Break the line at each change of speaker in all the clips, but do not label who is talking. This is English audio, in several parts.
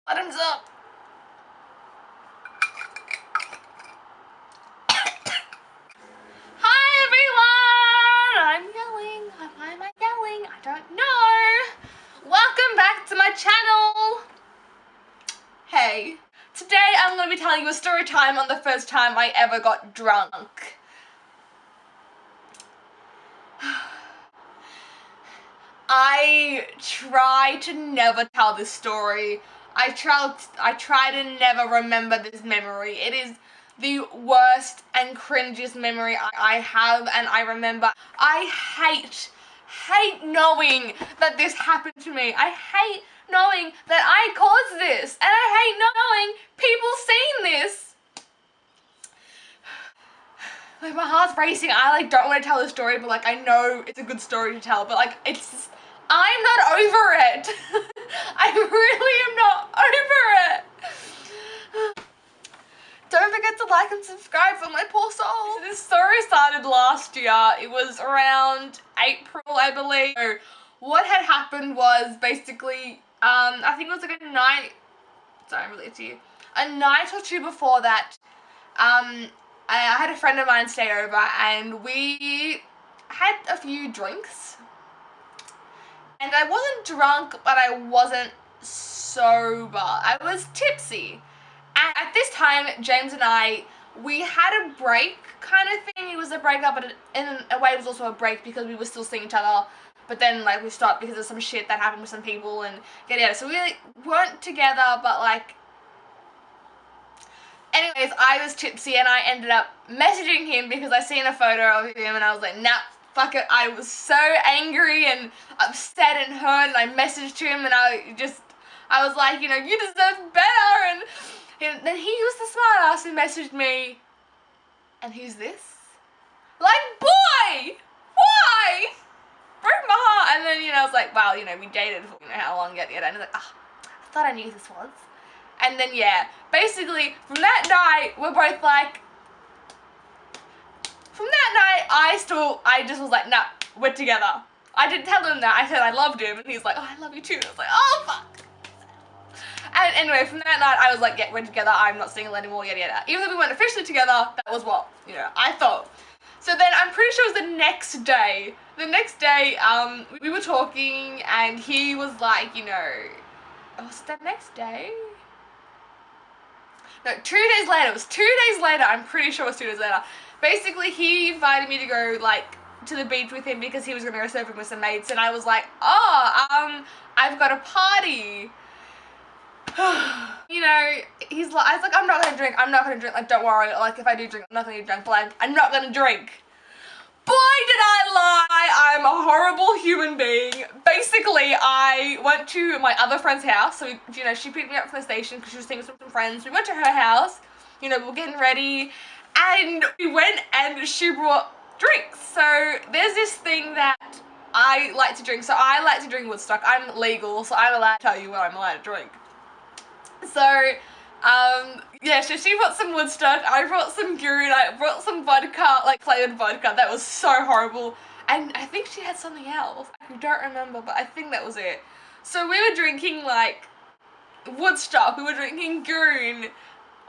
Bottoms up. Hi everyone! I'm yelling. Why am I yelling? I don't know. Welcome back to my channel. Hey. Today I'm going to be telling you a story time on the first time I ever got drunk. I try to never tell this story. I try to never remember this memory. It is the worst and cringiest memory I have, and I remember. I hate knowing that this happened to me. I hate knowing that I caused this, and I hate knowing people seeing this. Like, my heart's racing. I don't want to tell the story, but I know it's a good story to tell, but it's just, I'm not over it. I really am not over it. Don't forget to like and subscribe for my poor soul. So this story started last year. It was around April, I believe. So what had happened was basically, I think it was a night, sorry, I'm really itchy. A night or two before that, I had a friend of mine stay over and we had a few drinks. And I wasn't drunk, but I wasn't sober. I was tipsy. And at this time, James and I, we had a break kind of thing. It was a breakup, but in a way it was also a break because we were still seeing each other. But then we stopped because of some shit that happened with some people and yada. So we weren't together, but anyways, I was tipsy and I ended up messaging him because I seen a photo of him and I was like, nah, fuck it. I was so angry and upset and hurt, and I messaged him and I was like, you deserve better. And then he was the smart ass who messaged me, and who's this? Boy! Why? Broke my heart. And then, I was like, wow, we dated for how long yet. And I was like, I thought I knew who this was. And then, yeah, basically, from that night, we're both from that night, I just was like, nah, we're together. I didn't tell him that. I said I loved him, and he's like, oh, I love you too. And I was like, oh, fuck. And anyway, from that night, I was like, yeah, we're together. I'm not single anymore, yada, yada. Even though we weren't officially together, that was what, I thought. So then I'm pretty sure it was the next day. The next day, we were talking, and he was like, was it the next day? No, 2 days later. It was 2 days later. I'm pretty sure it was 2 days later. Basically, he invited me to go, to the beach with him because he was going to go surfing with some mates. And I was like, oh, I've got a party. He's like, I was like, I'm not going to drink. Don't worry. If I do drink, I'm not going to get drunk. But I'm not going to drink. Boy, did I lie! I'm a horrible human being. Basically, I went to my other friend's house. So, she picked me up from the station because she was staying with some friends. We went to her house. We were getting ready. And we went and she brought drinks. So, there's this thing that I like to drink. So, I like to drink Woodstock. I'm legal, so I'm allowed to tell you what I'm allowed to drink. So, yeah, so she brought some Woodstock, I brought some Goon, I brought some vodka, flavored vodka. That was so horrible. And I think she had something else. I don't remember, but I think that was it. So we were drinking, Woodstock, we were drinking Goon.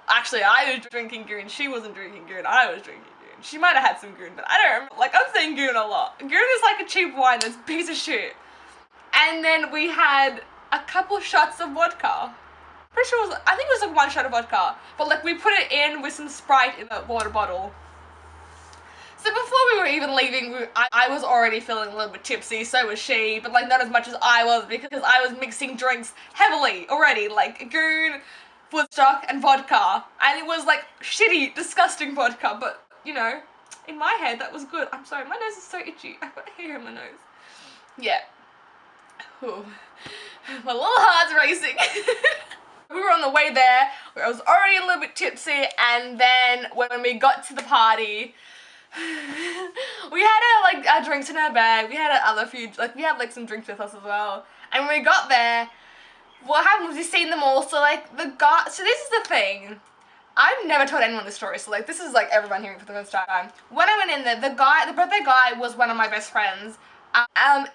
Actually, I was drinking Goon, she wasn't drinking Goon, I was drinking Goon. She might have had some Goon, but I don't remember. I'm saying Goon a lot. Goon is a cheap wine that's a piece of shit. And then we had a couple shots of vodka. Pretty sure I think it was 1 shot of vodka, but we put it in with some Sprite in a water bottle. So before we were even leaving, I was already feeling a little bit tipsy, so was she, but not as much as I was because I was mixing drinks heavily already, Goon, Woodstock, and vodka. And it was shitty, disgusting vodka, but in my head that was good. I'm sorry, my nose is so itchy. I've got hair in my nose. Yeah. Ooh. My little heart's racing. We were on the way there, I was already a little bit tipsy, and then when we got to the party, we had our drinks in our bag, we had other few, we had some drinks with us as well, and when we got there, what happened was we seen them all, so the guy, so this is the thing, I've never told anyone this story, so this is everyone hearing it for the first time. When I went in there, the birthday guy was one of my best friends,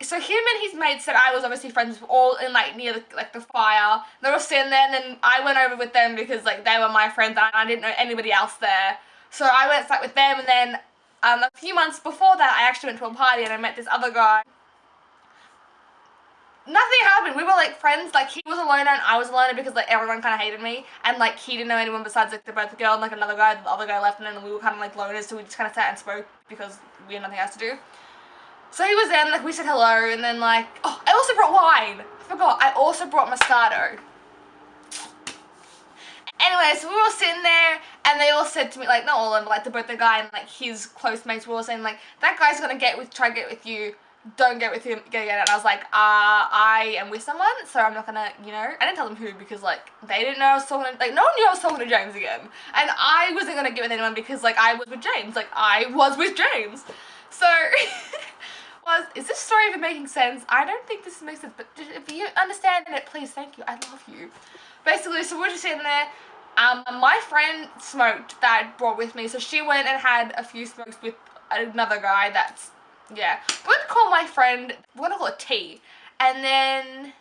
So him and his mates that I was obviously friends with, all in like near the fire. They were sitting there, and then I went over with them because like they were my friends and I didn't know anybody else there. So I went sat with them, and then a few months before that, I actually went to a party and I met this other guy. Nothing happened. We were like friends. Like he was a loner and I was a loner because like everyone kind of hated me, and like he didn't know anyone besides like both the girl and like another guy. The other guy left, and then we were kind of like loners, so we just kind of sat and spoke because we had nothing else to do. So he was in, like we said hello, and then like, oh, I also brought wine. I forgot. I also brought Moscato. Anyway, so we were sitting there, and they all said to me, like, not all of them, but like both the guy and like his close mates were all saying like, that guy's gonna try to get with you. Don't get with him, get it. And I was like, I am with someone, so I'm not gonna, you know. I didn't tell them who because like they didn't know I was talking to, like no one knew I was talking to James again, and I wasn't gonna get with anyone because like I was with James, like I was with James. So is this story even making sense? I don't think this makes sense, but if you understand it, please, thank you. I love you. Basically, so we're just sitting there. My friend smoked that I brought with me, so she went and had a few smokes with another guy that's, yeah. We're gonna call my friend, we're gonna call it T. And then,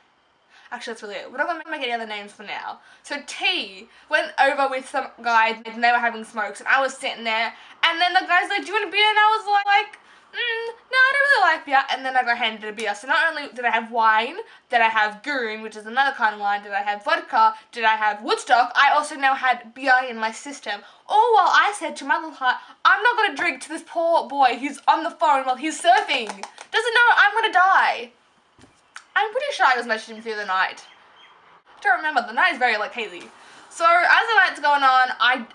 actually that's really it. We're not gonna make any other names for now. So T went over with some guys and they were having smokes and I was sitting there. And then the guy's like, do you want a beer? And I was like, no, I don't really like beer. And then I got handed a beer. So not only did I have wine, did I have goon, which is another kind of wine, did I have vodka, did I have Woodstock, I also now had beer in my system. All while I said to my little heart, I'm not going to drink to this poor boy who's on the phone while he's surfing. Doesn't know I'm going to die. I'm pretty sure I was messaging him through the night. Don't remember, the night is very like hazy. So as the night's going on,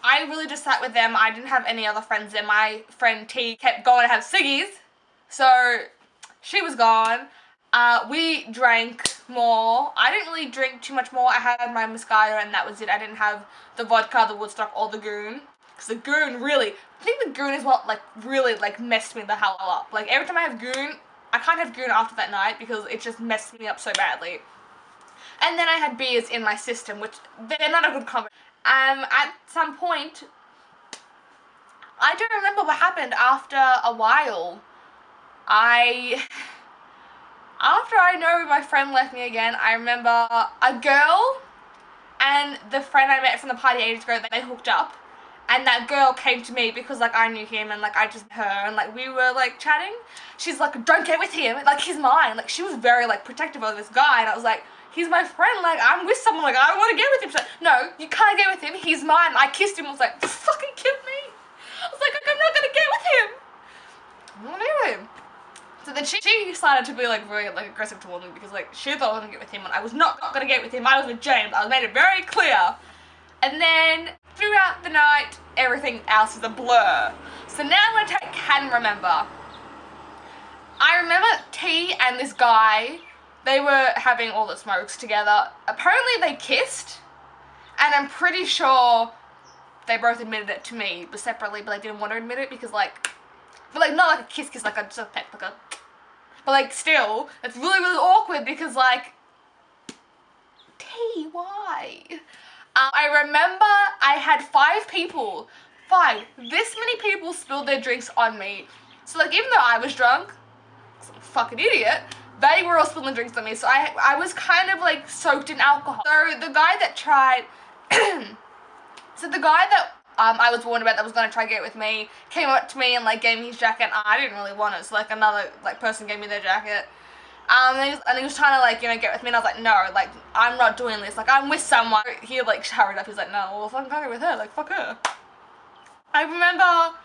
I really just sat with them. I didn't have any other friends there. My friend T kept going to have ciggies, so she was gone. We drank more. I didn't really drink too much more. I had my Moscato and that was it. I didn't have the vodka, the Woodstock, or the goon. Because the goon really, I think the goon is what like really like messed me the hell up. Like every time I have goon, I can't have goon after that night because it just messed me up so badly. And then I had beers in my system, which they're not a good combo. At some point, I don't remember what happened after a while. After I know my friend left me again, I remember a girl and the friend I met from the party ages ago, they hooked up. And that girl came to me because like I knew him and like I just her and like we were like chatting. She's like, don't get with him, like he's mine. Like she was very like protective of this guy and I was like, he's my friend, like I'm with someone, like I want to get with him. She's like, no, you can't get with him, he's mine. I kissed him, I was like, fucking kill me. I was like, I'm not gonna get with him. I'm not gonna get with him. So then she started to be like very like aggressive towards me because like she thought I was gonna get with him and I was not gonna get with him. I was with James. I made it very clear. And then throughout the night, everything else is a blur. So now I'm gonna take can remember. I remember T and this guy, they were having all the smokes together. Apparently they kissed, and I'm pretty sure they both admitted it to me, but separately, but they didn't want to admit it because like, but like not like a kiss, like just a peck, like a, but like still, it's really awkward because like, T, why? I remember I had 5 people, this many people spilled their drinks on me. So like even though I was drunk, I'm a fucking idiot, they were all spilling drinks on me. So I was kind of like soaked in alcohol. So the guy that tried, so the guy that I was warned about that was going to try to get with me came up to me and like gave me his jacket and I didn't really want it. So like another like person gave me their jacket. And he was trying to like, you know, get with me and I was like, no, like, I'm not doing this, like, I'm with someone. He like hurried up, he was like, no, well, fucking go with her, like, fuck her. I remember,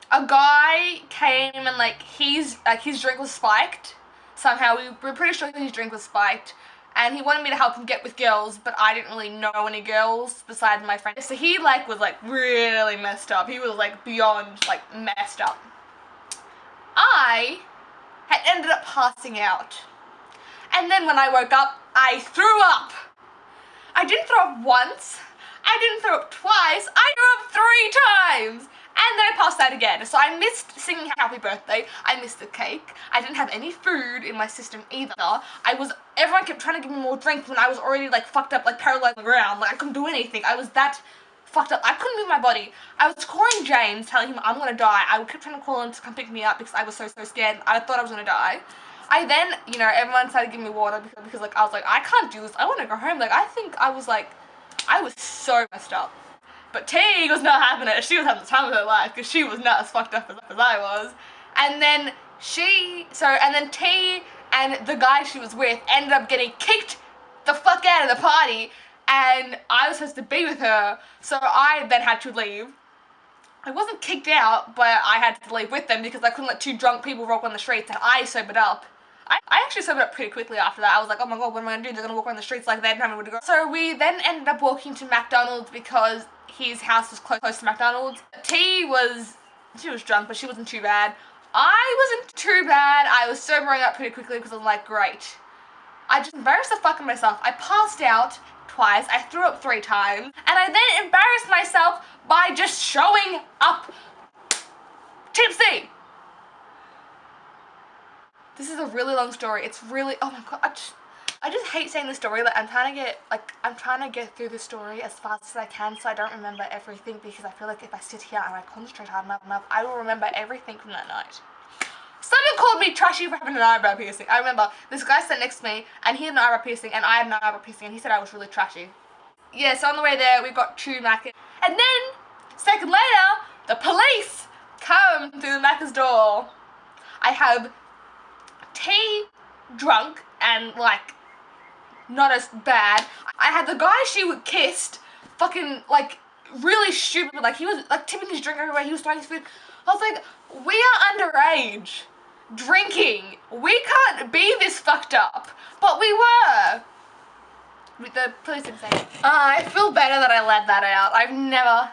a guy came and like, his drink was spiked. Somehow, we were pretty sure his drink was spiked. And he wanted me to help him get with girls, but I didn't really know any girls besides my friend. So he like, was like really messed up. He was like beyond like messed up. I had ended up passing out. And then when I woke up, I threw up. I didn't throw up once, I didn't throw up twice, I threw up 3 times. And then I passed out again. So I missed singing happy birthday, I missed the cake, I didn't have any food in my system either. Everyone kept trying to give me more drink when I was already like fucked up, like paralyzed on the ground, like I couldn't do anything. I was that fucked up. I couldn't move my body. I was calling James, telling him I'm gonna die. I kept trying to call him to come pick me up because I was so scared. I thought I was gonna die. I then, you know, everyone started giving me water because like, I was like, I can't do this. I want to go home. Like, I think I was like, I was so messed up. But T was not having it. She was having the time of her life because she was not as fucked up as I was. And then and then T and the guy she was with ended up getting kicked the fuck out of the party, and I was supposed to be with her, so I then had to leave. I wasn't kicked out, but I had to leave with them because I couldn't let two drunk people walk on the streets, and I sobered up. I actually sobered up pretty quickly after that. I was like, oh my god, what am I gonna do? They're gonna walk around the streets like they didn't have anywhere to go. So we then ended up walking to McDonald's because his house was close to McDonald's. She was drunk, but she wasn't too bad. I wasn't too bad. I was sobering up pretty quickly because I'm like, great. I just embarrassed the fuck out of myself. I passed out twice, I threw up 3 times, and I then embarrassed myself by just showing up tipsy. This is a really long story. It's really, oh my god, I just hate saying the story. Like, I'm trying to get through the story as fast as I can so I don't remember everything, because I feel like if I sit here and I concentrate hard enough, I will remember everything from that night. Someone called me trashy for having an eyebrow piercing. I remember this guy sat next to me and he had an eyebrow piercing and I had an eyebrow piercing and he said I was really trashy. Yeah, so on the way there we got 2 Maccas. And then, a second later, the police come through the Macca's door. I have tea, drunk, and like, not as bad. I had the guy she kissed, fucking like, really stupid. Like, he was like tipping his drink everywhere, he was throwing his food. I was like, we are underage, drinking. We can't be this fucked up. But we were. The police didn't say it. I feel better that I let that out. I've never...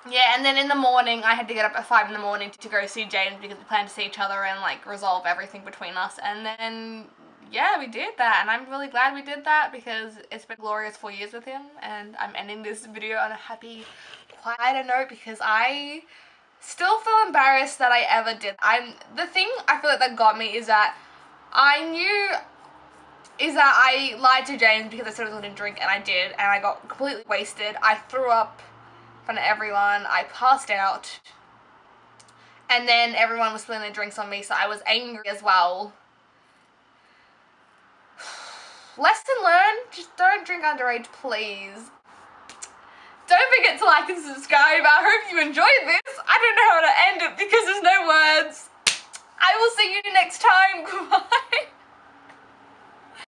Yeah, and then in the morning, I had to get up at 5 in the morning to go see James because we planned to see each other and like resolve everything between us. And then, yeah, we did that. And I'm really glad we did that because it's been a glorious 4 years with him. And I'm ending this video on a happy, quieter note because I still feel embarrassed that I ever did. The thing I feel like that got me is that I lied to James because I said I was going to drink, and I did, and I got completely wasted. I threw up in front of everyone. I passed out. And then everyone was spilling their drinks on me, so I was angry as well. Lesson learned, just don't drink underage, please. Don't forget to like and subscribe. I hope you enjoyed this. I don't know how to end it because there's no words. I will see you next time. Goodbye.